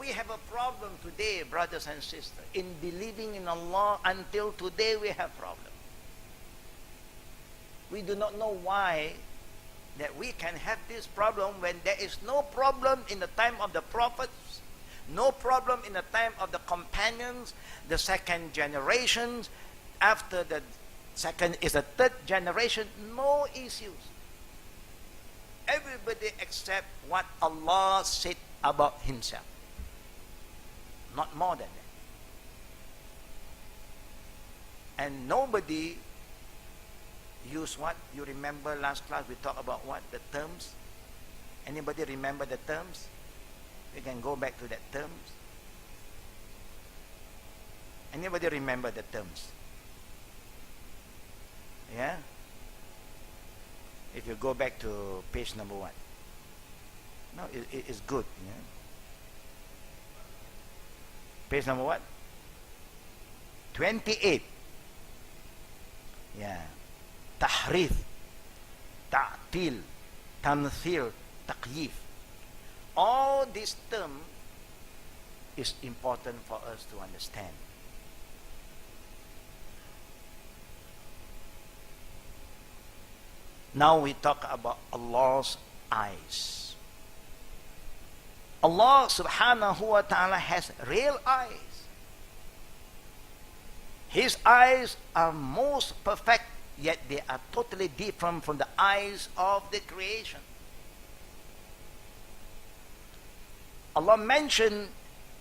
we have a problem today, brothers and sisters, in believing in Allah. Until today we have problem. We do not know why that we can have this problem when there is no problem in the time of the prophets, no problem in the time of the companions, the second generations. After the second is the third generation, no issues. Everybody accept what Allah said about Himself. Not more than that. And nobody use what? You remember last class we talked about what? The terms. Anybody remember the terms? We can go back to that terms. Anybody remember the terms? Yeah? If you go back to page number 1. No, it's good. Yeah? Page number what? 28. Yeah. Tahrif, ta'til, tamthil, taqyif. All this term is important for us to understand. Now we talk about Allah's eyes. Allah subhanahu wa ta'ala has real eyes. His eyes are most perfect, yet they are totally different from the eyes of the creation. Allah mentioned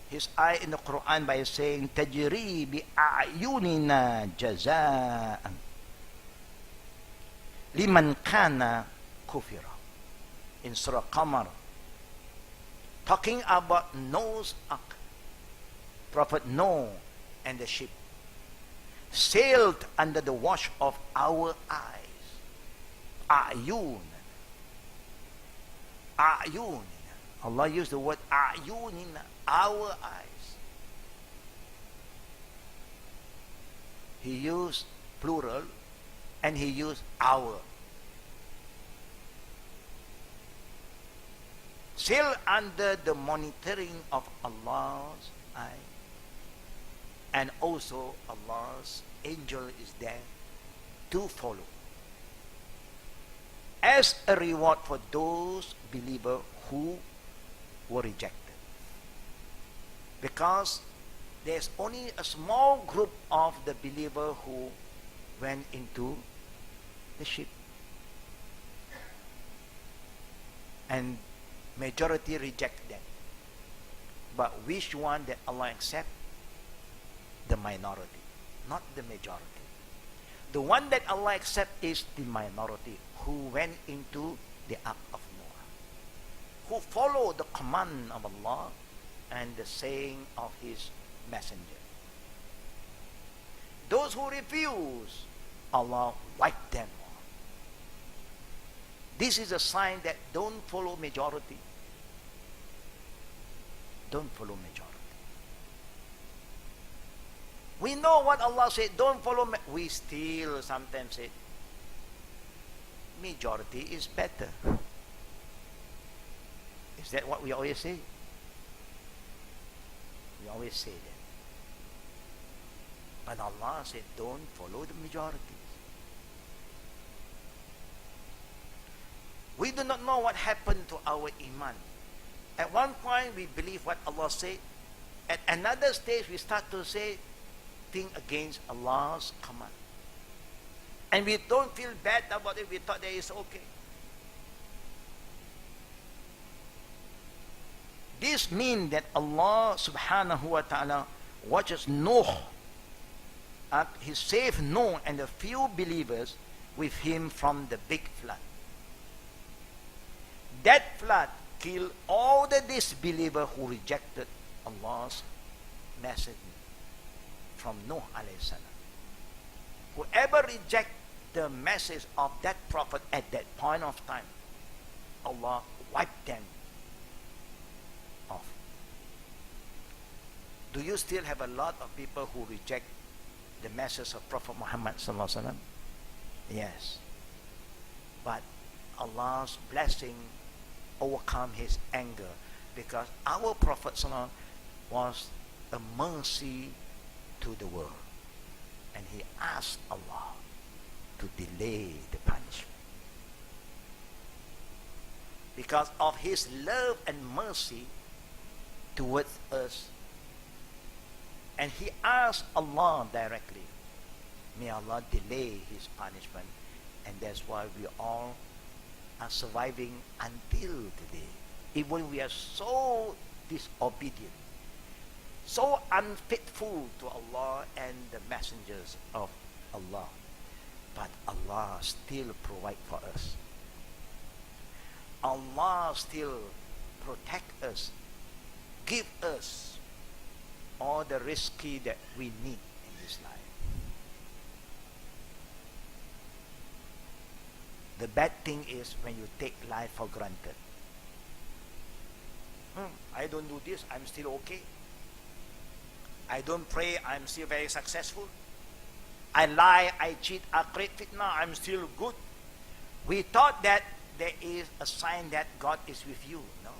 His eye in the Quran by saying, "Tajri bi a'yunina jazaan liman kana kufira." In Surah Qamar, talking about Noah's Ark, Prophet Noah and the ship sailed under the watch of our eyes. A'yun. A'yun. Allah used the word a'yunina, our eyes. He used plural and He used our. Sail under the monitoring of Allah's eye. And also Allah's angel is there to follow. As a reward for those believers who were rejected. Because there's only a small group of the believers who went into the ship. And majority reject them. But which one that Allah accept? The minority, not the majority. The one that Allah accept is the minority who went into the Ark of Noah, who follow the command of Allah and the saying of His messenger. Those who refuse, Allah wipe them off. This is a sign that don't follow majority. Don't follow majority. We know what Allah said, don't follow. We still sometimes say, majority is better. Is that what we always say? We always say that. But Allah said, don't follow the majorities. We do not know what happened to our iman. At one point, we believe what Allah said. At another stage, we start to say things against Allah's command. And we don't feel bad about it. We thought that it's okay. This means that Allah subhanahu wa ta'ala watches Noah. He saved Noah and a few believers with him from the big flood. That flood killed all the disbelievers who rejected Allah's message from Noah alayhi salam. Whoever reject the message of that prophet at that point of time, Allah wiped them off. Do you still have a lot of people who reject the message of Prophet Muhammad sallallahu alaihi wasallam? Yes. But Allah's blessing overcome His anger, because our Prophet sallallahu alaihi wasallam was a mercy to the world. And he asked Allah to delay the punishment. Because of his love and mercy towards us. And he asked Allah directly, may Allah delay his punishment. And that's why we all are surviving until today. Even we are so disobedient, so unfaithful to Allah and the messengers of Allah. But Allah still provide for us. Allah still protect us, give us all the risky that we need in this life. The bad thing is when you take life for granted. I don't do this, I'm still okay. I don't pray, I'm still very successful. I lie, I cheat, I create fitna, I'm still good. We thought that there is a sign that God is with you. No.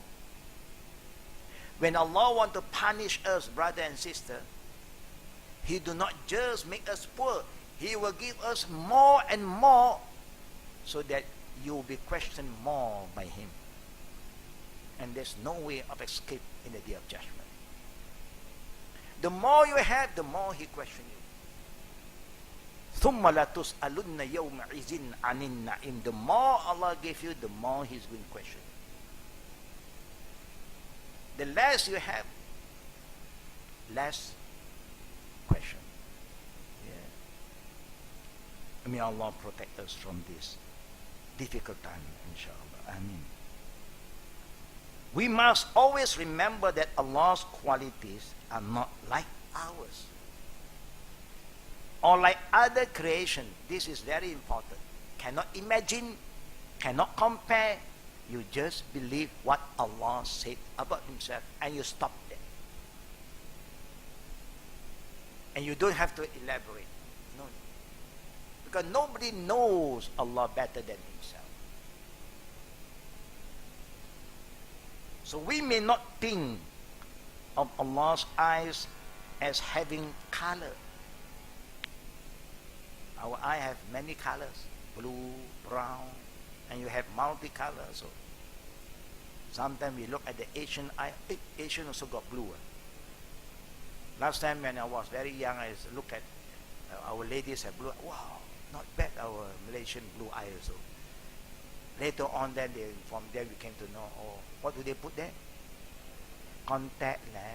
When Allah wants to punish us, brother and sister, He do not just make us poor. He will give us more and more so that you will be questioned more by Him. And there's no way of escape in the day of judgment. The more you have, the more He questions you. ثُمَّ لَتُسْأَلُنَّ يَوْمَئِذٍ عَنِ النَّعِيمِ. The more Allah gives you, the more He's going to question you. The less you have, less question. Yeah. May Allah protect us from this difficult time, inshallah. Ameen. We must always remember that Allah's qualities are not like ours or like other creation. This is very important. Cannot imagine, cannot compare. You just believe what Allah said about Himself and you stop there. And you don't have to elaborate. No. Because nobody knows Allah better than Himself. So we may not think of Allah's eyes as having color. Our eye have many colors, blue, brown, and you have multicolor. So sometimes we look at the Asian eye. Asian also got blue. Last time when I was very young, I look at our ladies have blue. Wow, not bad. Our Malaysian blue eye also. Later on, then they from there we came to know. Oh, what do they put there? Contact lens.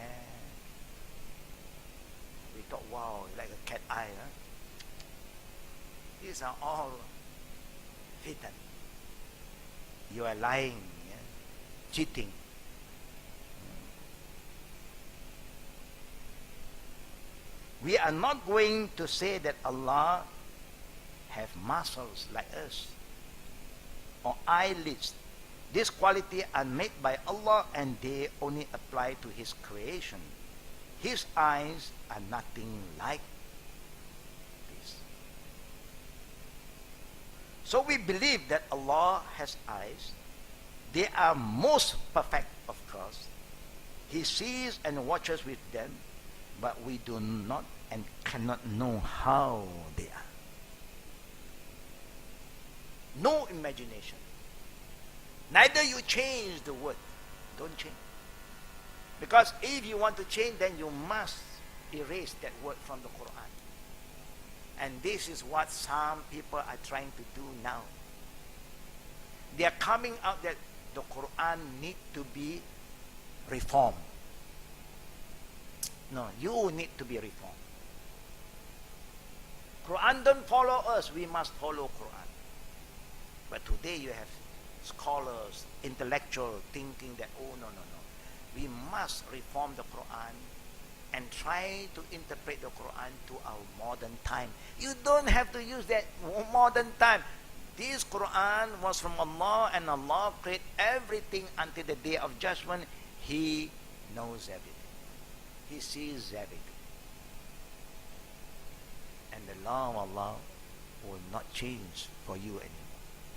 We thought, wow, like a cat eye. Huh? These are all fitan. You are lying, yeah? Cheating. We are not going to say that Allah have muscles like us or eyelids. These qualities are made by Allah and they only apply to His creation. His eyes are nothing like this. So we believe that Allah has eyes. They are most perfect, of course. He sees and watches with them, but we do not and cannot know how they are. No imagination. Neither you change the word. Don't change. Because if you want to change, then you must erase that word from the Quran. And this is what some people are trying to do now. They are coming out that the Quran need to be reformed. No, you need to be reformed. Quran don't follow us, we must follow Quran. But today you have scholars, intellectuals thinking that, oh no, we must reform the Quran and try to interpret the Quran to our modern time. You don't have to use that modern time. This Quran was from Allah and Allah created everything until the day of judgment. He knows everything. He sees everything. And the law of Allah will not change for you and me.